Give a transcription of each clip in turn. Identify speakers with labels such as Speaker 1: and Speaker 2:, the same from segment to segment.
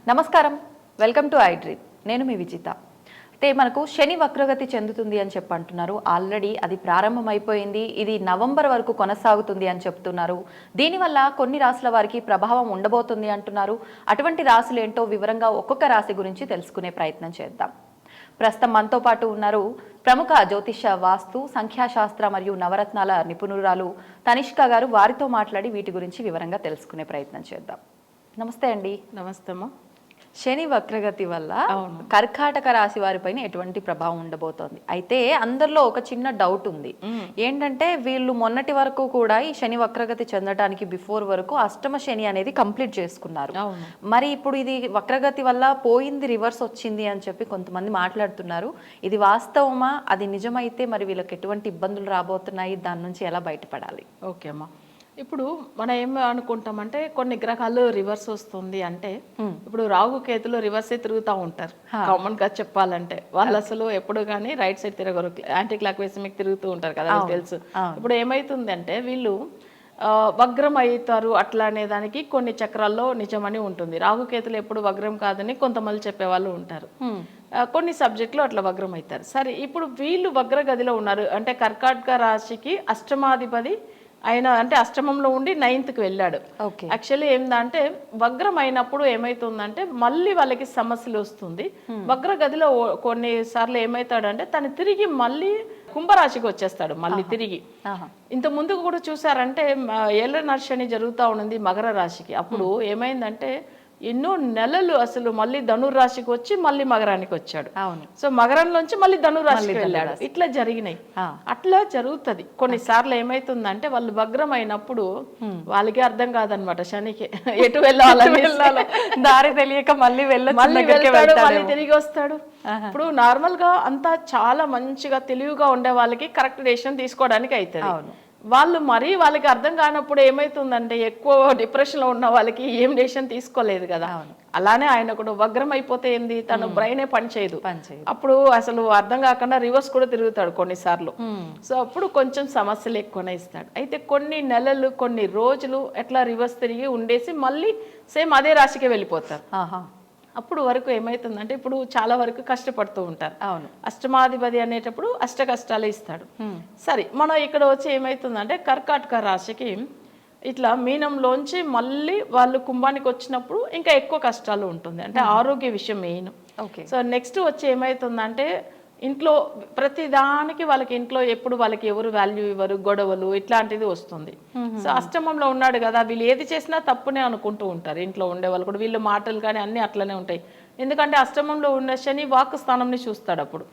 Speaker 1: నమస్కారం, welcome to I dream. నేను మీ విజిత. అయితే మనకు శని వక్రగతి చెందుతుంది అని అంటున్నారు. ఆల్రెడీ అది ప్రారంభమైపోయింది. ఇది నవంబర్ వరకు కొనసాగుతుంది అని చెప్తున్నారు. దీనివల్ల కొన్ని రాశుల వారికి ప్రభావం ఉండబోతుంది అంటున్నారు. అటువంటి రాశులు ఏంటో వివరంగా ఒక్కొక్క రాశి గురించి తెలుసుకునే ప్రయత్నం చేద్దాం. ప్రస్తుతం మనతో పాటు ఉన్నారు ప్రముఖ జ్యోతిష, వాస్తు, సంఖ్యాశాస్త్ర మరియు నవరత్నాల నిపుణురాలు తనిష్క గారు. వారితో మాట్లాడి వీటి గురించి వివరంగా తెలుసుకునే ప్రయత్నం చేద్దాం. నమస్తే అండి.
Speaker 2: నమస్తే అమ్మా.
Speaker 1: శని వక్రగతి వల్ల కర్కాటక రాశి వారిపైన ఎటువంటి ప్రభావం ఉండబోతోంది? అయితే అందరిలో ఒక చిన్న డౌట్ ఉంది. ఏంటంటే వీళ్ళు మొన్నటి వరకు కూడా ఈ శని వక్రగతి చెందడానికి బిఫోర్ వరకు అష్టమ శని అనేది కంప్లీట్ చేసుకున్నారు. మరి ఇప్పుడు ఇది వక్రగతి వల్ల పోయింది, రివర్స్ వచ్చింది అని చెప్పి కొంతమంది మాట్లాడుతున్నారు. ఇది వాస్తవమా? అది నిజమైతే మరి వీళ్ళకి ఎటువంటి ఇబ్బందులు రాబోతున్నాయి? దాని నుంచి ఎలా బయటపడాలి?
Speaker 2: ఓకే అమ్మా. ఇప్పుడు మనం ఏం అనుకుంటామంటే కొన్ని గ్రహాలు రివర్స్ వస్తుంది అంటే ఇప్పుడు రాహు కేతులు రివర్సే తిరుగుతూ ఉంటారు. కామన్ గా చెప్పాలంటే వాళ్ళు అసలు ఎప్పుడు కానీ రైట్ సైడ్ తిరగరు, యాంటీ క్లాక్ వైస్ మీకు తిరుగుతూ ఉంటారు కదా, తెలుసు. ఇప్పుడు ఏమైతుంది అంటే వీళ్ళు వగ్రం అవుతారు అట్లా అనే దానికి కొన్ని చక్రాల్లో నిజమని ఉంటుంది. రాహుకేతులు ఎప్పుడు వగ్రం కాదని కొంతమంది చెప్పేవాళ్ళు ఉంటారు. కొన్ని సబ్జెక్టులు అట్లా వగ్రం అవుతారు. సరే, ఇప్పుడు వీళ్ళు వగ్ర గదిలో ఉన్నారు అంటే కర్కాటక రాశికి అష్టమాధిపతి ఆయన అంటే అష్టమంలో ఉండి 9th వెళ్ళాడు. యాక్చువల్లీ ఏందంటే వగ్రం అయినప్పుడు ఏమైతుందంటే మళ్ళీ వాళ్ళకి సమస్యలు వస్తుంది. వగ్ర గదిలో కొన్నిసార్లు ఏమవుతాడంటే తను తిరిగి మళ్ళీ కుంభరాశికి వచ్చేస్తాడు. మళ్ళీ తిరిగి ఇంత ముందుకు కూడా చూసారంటే ఏళ్ళ నర్షని జరుగుతూ ఉన్నది మకర రాశికి. అప్పుడు ఏమైందంటే ఎన్నో నెలలు అసలు మళ్ళీ ధనుర్రాశికి వచ్చి మళ్ళీ మకరానికి వచ్చాడు. సో మకరంలోంచి మళ్ళీ ధనుర్రాశికి వెళ్ళాడు. ఇట్లా జరిగినాయి. అట్లా జరుగుతుంది. కొన్నిసార్లు ఏమైతుందంటే వాళ్ళు వగ్రం అయినప్పుడు వాళ్ళకి అర్థం కాదనమాట శనికి ఎటు వెళ్ళాలి,
Speaker 1: దారి తెలియక మళ్ళీ
Speaker 2: మళ్ళీ తిరిగి వస్తాడు. ఇప్పుడు నార్మల్ గా అంతా చాలా మంచిగా తెలివిగా ఉండే వాళ్ళకి కరెక్ట్ డెసిషన్ తీసుకోవడానికి అవుతుంది. వాళ్ళు మరీ వాళ్ళకి అర్థం కానప్పుడు ఏమైతుందంటే ఎక్కువ డిప్రెషన్ లో ఉన్న వాళ్ళకి ఏం డెసిషన్ తీసుకోలేదు కదా. అలానే ఆయన కూడా వగ్రం అయిపోతే ఏంది, తన బ్రెయినే పనిచేయదు. అప్పుడు అసలు అర్థం కాకుండా రివర్స్ కూడా తిరుగుతాడు కొన్నిసార్లు. సో అప్పుడు కొంచెం సమస్యలు ఎక్కువనే ఇస్తాడు. అయితే కొన్ని నెలలు కొన్ని రోజులు ఎట్లా రివర్స్ తిరిగి ఉండేసి మళ్ళీ సేమ్ అదే రాశికే వెళ్ళిపోతారు. అప్పుడు వరకు ఏమైతుందంటే ఇప్పుడు చాలా వరకు కష్టపడుతూ ఉంటారు. అష్టమాధిపతి అనేటప్పుడు అష్ట కష్టాలు ఇస్తాడు. సరే, మనం ఇక్కడ వచ్చి ఏమైతుందంటే కర్కాటక రాశికి ఇట్లా మీనంలోంచి మళ్ళీ వాళ్ళు కుంభానికి వచ్చినప్పుడు ఇంకా ఎక్కువ కష్టాలు ఉంటుంది. అంటే ఆరోగ్య విషయం మెయిన్. సో నెక్స్ట్ వచ్చి ఏమైతుందంటే ఇంట్లో ప్రతి దానికి వాళ్ళకి ఇంట్లో ఎప్పుడు వాళ్ళకి ఎవరు వాల్యూ ఇవ్వరు, గొడవలు ఇట్లాంటిది వస్తుంది. సో అష్టమంలో ఉన్నాడు కదా, వీళ్ళు ఏది చేసినా తప్పునే అనుకుంటూ ఉంటారు. ఇంట్లో ఉండే వాళ్ళు కూడా వీళ్ళు మాటలు కానీ అన్ని అట్లనే ఉంటాయి. ఎందుకంటే అష్టమంలో ఉన్న శని వాక్ స్థానంని చూస్తాడు. అప్పుడు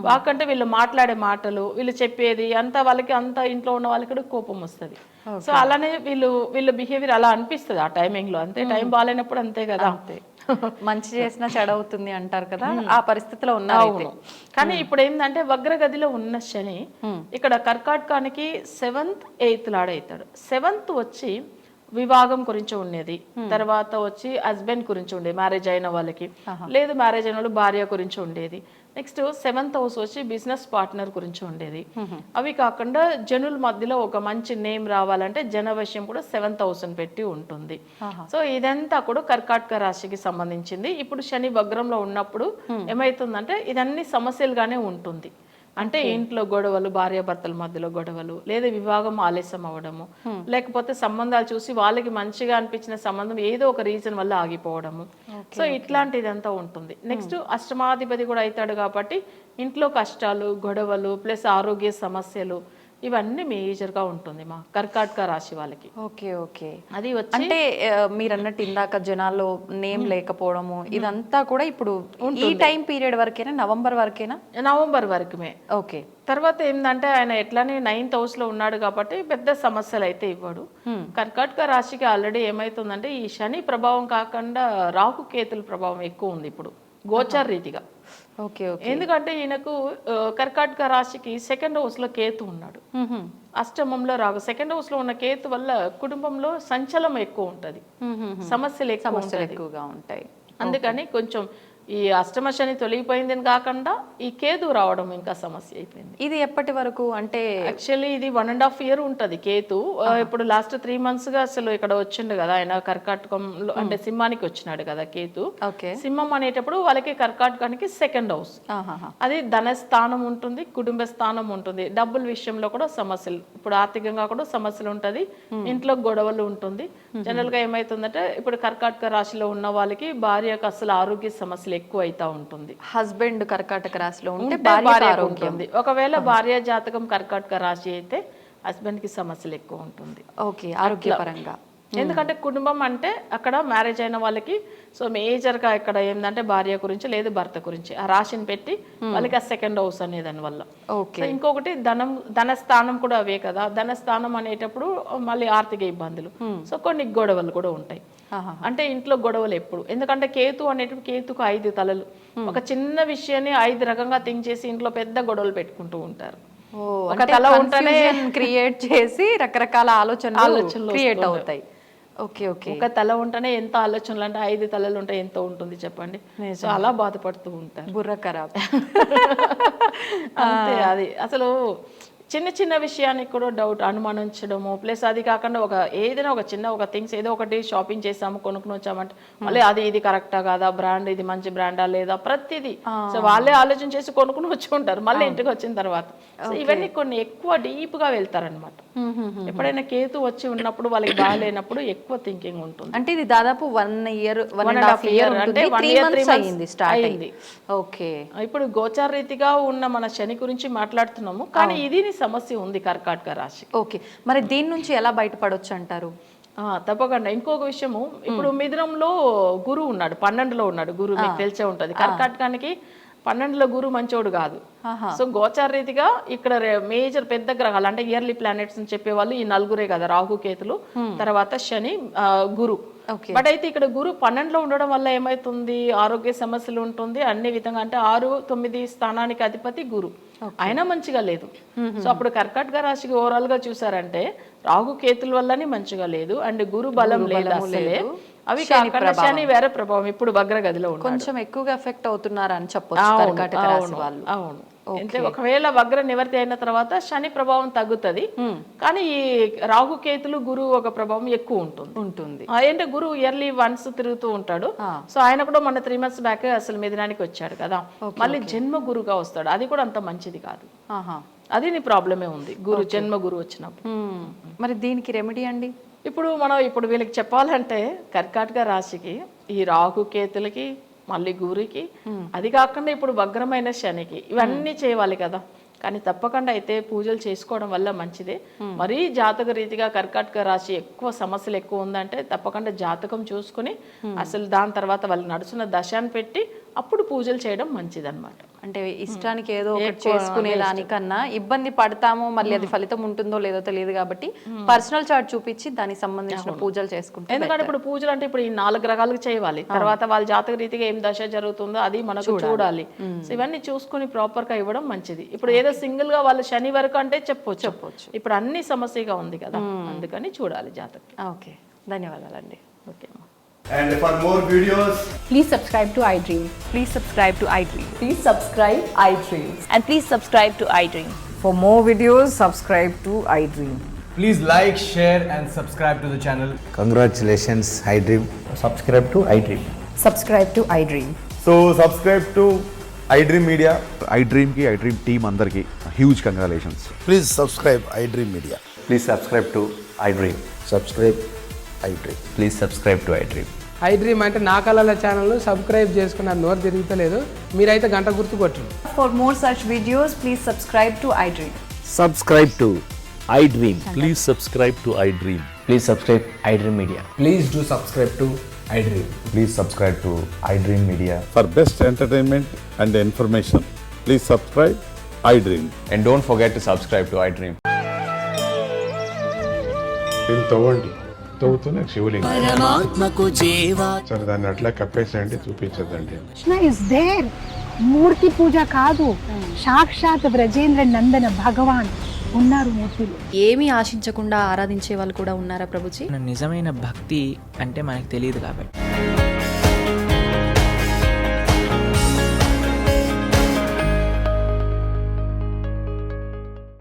Speaker 2: వాక్ అంటే వీళ్ళు మాట్లాడే మాటలు, వీళ్ళు చెప్పేది అంతా వాళ్ళకి అంతా ఇంట్లో ఉన్న వాళ్ళకి కూడా కోపం వస్తుంది. సో అలానే వీళ్ళ బిహేవియర్ అలా అనిపిస్తుంది ఆ టైమింగ్ లో. అంతే, టైం బాగాలేనప్పుడు అంతే కదా.
Speaker 1: మంచి చేసినా చెడవుతుంది అంటారు కదా, ఆ పరిస్థితిలో ఉన్నారు.
Speaker 2: కానీ ఇప్పుడు ఏంటంటే వగ్రగదిలో ఉన్న శని ఇక్కడ కర్కాటకానికి 7th 8th లాడవుతాడు. 7th వచ్చి వివాహం గురించి ఉండేది, తర్వాత వచ్చి హస్బెండ్ గురించి ఉండేది, మ్యారేజ్ అయిన వాళ్ళకి, లేదు మ్యారేజ్ అయిన వాళ్ళు భార్య గురించి ఉండేది. నెక్స్ట్ 7th హౌస్ వచ్చి బిజినెస్ పార్ట్నర్ గురించి ఉండేది. అవి కాకుండా జనుల మధ్యలో ఒక మంచి నేమ్ రావాలంటే జనవశ్యం కూడా 7th హౌస్ అని పెట్టి ఉంటుంది. సో ఇదంతా కూడా కర్కాటక రాశికి సంబంధించింది. ఇప్పుడు శని వగ్రంలో ఉన్నప్పుడు ఏమైతుందంటే ఇదన్నీ సమస్యలుగానే ఉంటుంది. అంటే ఇంట్లో గొడవలు, భార్యాభర్తల మధ్యలో గొడవలు, లేదా వివాహం ఆలస్యం అవ్వడము, లేకపోతే సంబంధాలు చూసి వాళ్ళకి మంచిగా అనిపించిన సంబంధం ఏదో ఒక రీజన్ వల్ల ఆగిపోవడము. సో ఇట్లాంటిదంతా ఉంటుంది. నెక్స్ట్ అష్టమాధిపతి కూడా అవుతాడు కాబట్టి ఇంట్లో కష్టాలు, గొడవలు ప్లస్ ఆరోగ్య సమస్యలు ఇవన్నీ మేజర్ గా ఉంటుంది మా కర్కాటక రాశి వాళ్ళకి.
Speaker 1: ఓకే. అది అంటే మీరు అన్నట్టు ఇందాక జనాల్లో నేమ్ లేకపోవడము ఇదంతా కూడా ఇప్పుడు ఈ టైం పీరియడ్ వరకేనా? నవంబర్ వరకేనా?
Speaker 2: నవంబర్ వరకుమే.
Speaker 1: ఓకే.
Speaker 2: తర్వాత ఏంటంటే ఆయన ఎట్లానే 9th హౌస్ లో ఉన్నాడు కాబట్టి పెద్ద సమస్యలు అయితే ఇవ్వడు. కర్కాటక రాశికి ఆల్రెడీ ఏమైతుందంటే ఈ శని ప్రభావం కాకుండా రాహు కేతుల ప్రభావం ఎక్కువ ఉంది ఇప్పుడు గోచార రీతిగా. ఎందుకంటే ఈయనకు కర్కాటక రాశికి 2nd హౌస్ లో కేతు ఉన్నాడు, అష్టమంలో రాహు. 2nd హౌస్ లో ఉన్న కేతు వల్ల కుటుంబంలో సంచలనం ఎక్కువ ఉంటది, సమస్యలు ఎక్కువగా ఉంటాయి. అందుకని కొంచెం ఈ అష్టమ శని తొలగిపోయిందని కాకుండా ఈ కేతు రావడం ఇంకా సమస్య అయిపోయింది.
Speaker 1: ఇది ఎప్పటి వరకు అంటే
Speaker 2: యాక్చువల్లీ ఇది 1.5 year ఉంటుంది కేతు. ఇప్పుడు లాస్ట్ 3 months గా అసలు ఇక్కడ వచ్చిండు కదా ఆయన కర్కాటకంలో, అంటే సింహానికి వచ్చినాడు కదా కేతు. సింహం అనేటప్పుడు వాళ్ళకి కర్కాటకానికి 2nd house, అది ధనస్థానం ఉంటుంది, కుటుంబ స్థానం ఉంటుంది, డబ్బుల విషయంలో కూడా సమస్యలు, ఇప్పుడు ఆర్థికంగా కూడా సమస్యలు ఉంటుంది, ఇంట్లో గొడవలు ఉంటుంది. జనరల్ గా ఏమైతుందంటే ఇప్పుడు కర్కాటక రాశిలో ఉన్న వాళ్ళకి భార్యకు అసలు ఆరోగ్య సమస్యలు ఎక్కువ అవుతా ఉంటుంది.
Speaker 1: హస్బెండ్ కర్కాటక రాశిలో ఉంటే
Speaker 2: భార్య ఉంటుంది. ఒకవేళ భార్య జాతకం కర్కాటక రాశి అయితే హస్బెండ్ కి సమస్యలు ఎక్కువ ఉంటుంది.
Speaker 1: ఓకే, ఆరోగ్యపరంగా.
Speaker 2: ఎందుకంటే కుటుంబం అంటే అక్కడ మ్యారేజ్ అయిన వాళ్ళకి సో మేజర్ గా ఇక్కడ ఏంటంటే భార్య గురించి లేదు భర్త గురించి ఆ రాశిని పెట్టి వాళ్ళకి ఆ 2nd house అనే దాని వల్ల. ఇంకొకటి ధనస్థానం కూడా అవే కదా, ధనస్థానం అనేటప్పుడు మళ్ళీ ఆర్థిక ఇబ్బందులు, సో కొన్ని గొడవలు కూడా ఉంటాయి. అంటే ఇంట్లో గొడవలు ఎప్పుడు, ఎందుకంటే కేతు అనేటప్పుడు కేతుకు 5 తలలు, ఒక చిన్న విషయాన్ని 5 రకంగా థింక్ చేసి ఇంట్లో పెద్ద గొడవలు పెట్టుకుంటూ ఉంటారు.
Speaker 1: ఒక తల ఉంటేనే క్రియేట్ చేసి రకరకాల ఆలోచనలు క్రియేట్ అవుతాయి. ఓకే ఓకే,
Speaker 2: ఒక తల ఉంటేనే ఎంత ఆలోచనలు, అంటే 5 తలలు ఉంటే ఎంత ఉంటుంది చెప్పండి. సో అలా బాధపడుతూ ఉంటారు,
Speaker 1: బుర్ర ఖరాబ్.
Speaker 2: అంతే. అది అసలు చిన్న చిన్న విషయానికి కూడా డౌట్ అనుమానించడము, ప్లస్ అది కాకుండా ఏదైనా ఒక చిన్న థింగ్స్ ఏదో ఒకటి షాపింగ్ చేసాము కొనుక్కుని వచ్చామంటే మళ్ళీ అది ఇది కరెక్టా కాదా, బ్రాండ్ ఇది మంచి బ్రాండా లేదా, ప్రతిదీ సో వాళ్ళే ఆలోచన చేసి కొనుక్కుని వచ్చి ఉంటారు మళ్ళీ ఇంటికి వచ్చిన తర్వాత. సో ఇవన్నీ కొన్ని ఎక్కువ డీప్ గా వెళ్తారనమాట. ఎప్పుడైనా కేతు వచ్చి ఉన్నప్పుడు వాళ్ళకి బాగాలేనప్పుడు ఎక్కువ థింకింగ్ ఉంటుంది.
Speaker 1: అంటే ఇది దాదాపు 1 year 1.5 year అంటే 3 months అయింది స్టార్ట్ అయింది. ఓకే,
Speaker 2: ఇప్పుడు గోచార రీతిగా ఉన్న మన శని గురించి మాట్లాడుతున్నాము, కానీ ఇది సమస్య ఉంది కర్కాటక రాశి.
Speaker 1: ఓకే, మరి దీని నుంచి ఎలా బయటపడొచ్చు అంటారు?
Speaker 2: తప్పకుండా. ఇంకొక విషయము, ఇప్పుడు మిథునంలో గురువు ఉన్నాడు, 12లో ఉన్నాడు గురువు, మీకు తెలిసే ఉంటది. కర్కాటకానికి 12లో గురువు మంచోడు కాదు. సో గోచార రీతిగా ఇక్కడ మేజర్ పెద్ద గ్రహాలు అంటే ఇయర్లీ ప్లానెట్స్ అని చెప్పేవాళ్ళు ఈ 4 కదా, రాహు కేతులు, తర్వాత శని, గురు. బట్ అయితే ఇక్కడ గురు 12లో ఉండడం వల్ల ఏమైతుంది, ఆరోగ్య సమస్యలు ఉంటుంది అన్ని విధంగా. అంటే 6, 9 స్థానానికి అధిపతి గురు, అయినా మంచిగా లేదు. సో అప్పుడు కర్కాటక రాశికి ఓవరాల్ గా చూసారంటే రాహు కేతుల వల్లనే మంచిగా లేదు, అండ్ గురు బలం లేదు అసలే. అవి శని వేరే ప్రభావం ఇప్పుడు వగ్ర గదిలో
Speaker 1: కొంచెం ఎక్కువగా ఎఫెక్ట్ అవుతున్నారు అని చెప్పొచ్చు కర్కాటక రాశి వాళ్ళు.
Speaker 2: అవును, అంటే ఒకవేళ వగ్ర నివర్తి అయిన తర్వాత శని ప్రభావం తగ్గుతుంది, కానీ ఈ రాహు కేతులు గురువు ఒక ప్రభావం ఎక్కువ ఉంటుంది. అంటే గురువు ఇయర్లీ వన్స్ తిరుగుతూ ఉంటాడు. సో ఆయన కూడా మన 3 months బ్యాక్ అసలు మిథునానికి వచ్చాడు కదా, మళ్ళీ జన్మ గురుగా వస్తాడు, అది కూడా అంత మంచిది కాదు. అది నీ ప్రాబ్లమే ఉంది గురు జన్మ గురు వచ్చినప్పుడు.
Speaker 1: మరి దీనికి రెమెడీ అండి?
Speaker 2: ఇప్పుడు వీళ్ళకి చెప్పాలంటే కర్కాటక రాశికి ఈ రాహు కేతులకి మళ్ళీ గురికి, అది కాకుండా ఇప్పుడు వగ్రమైన శనికి ఇవన్నీ చేయాలి కదా. కానీ తప్పకుండా అయితే పూజలు చేసుకోవడం వల్ల మంచిదే. మరీ జాతక రీతిగా కర్కాటక రాశి ఎక్కువ సమస్యలు ఎక్కువ ఉందంటే తప్పకుండా జాతకం చూసుకుని అసలు దాని తర్వాత వాళ్ళు నడుచున్న దశాన్ని పెట్టి అప్పుడు పూజలు చేయడం మంచిదన్నమాట.
Speaker 1: అంటే ఇష్టానికి ఏదో ఒకటి చేసుకునే దానికన్నా ఇబ్బంది పడతామో మళ్ళీ అది ఫలితం ఉంటుందో లేదో తెలియదు కాబట్టి పర్సనల్ చార్ట్ చూపించి దానికి సంబంధించిన పూజలు చేసుకుంటాం.
Speaker 2: ఎందుకంటే ఇప్పుడు పూజలు అంటే ఇప్పుడు ఈ 4 గ్రహాలకు చేయాలి, తర్వాత వాళ్ళ జాతక రీతిగా ఏం దశ జరుగుతుందో అది మనకు చూడాలి. సో ఇవన్నీ చూసుకుని ప్రాపర్ గా ఇవ్వడం మంచిది. ఇప్పుడు ఏదో సింగిల్ గా వాళ్ళు శని వరకు అంటే చెప్పొచ్చు, ఇప్పుడు అన్ని సమస్యగా ఉంది కదా, అందుకని చూడాలి జాతకం.
Speaker 1: ఓకే, ధన్యవాదాలండి.
Speaker 2: Okay.
Speaker 3: And for more videos,
Speaker 4: please subscribe to iDream.
Speaker 5: Please subscribe to iDream.
Speaker 4: Please subscribe iDream.
Speaker 5: And please subscribe to iDream.
Speaker 4: For more videos, subscribe to iDream.
Speaker 6: Please like, share and subscribe to the channel.
Speaker 7: Congratulations, iDream.
Speaker 8: Subscribe to iDream.
Speaker 4: Subscribe to iDream.
Speaker 3: so subscribe to iDream Media.
Speaker 9: iDream team andarki huge congratulations.
Speaker 7: Please subscribe iDream Media.
Speaker 8: Please subscribe to iDream.
Speaker 7: Subscribe iDream.
Speaker 8: Please subscribe to iDream.
Speaker 10: iDream అంటే నా కళల ఛానల్ను subscribe చేసుకున్న నోరు తిరుగుతలేదు, మీరైతే గంట గుర్తు కొట్టండి.
Speaker 5: For more such videos, please subscribe to iDream.
Speaker 8: Subscribe to iDream.
Speaker 11: Please subscribe to iDream.
Speaker 8: Please subscribe iDream Media.
Speaker 6: Please do subscribe to iDream.
Speaker 7: Please subscribe to iDream Media.
Speaker 9: For best entertainment and information, please subscribe iDream.
Speaker 8: And don't forget to subscribe to iDream.
Speaker 9: తవ్వుతూనే శివలింగం సరే దాన్ని అట్లా కప్పేసేయండి, చూపించదండి.
Speaker 12: Krishna is there, మూర్తి పూజ కాదు, సాక్షాత్ బ్రజేంద్ర నందన భగవాన్ ఉన్నారు మూర్తిలో.
Speaker 1: ఏమీ ఆశించకుండా ఆరాధించే వాళ్ళు కూడా ఉన్నారా ప్రభుజీ?
Speaker 5: నిజమైన భక్తి అంటే మనకు తెలియదు కాబట్టి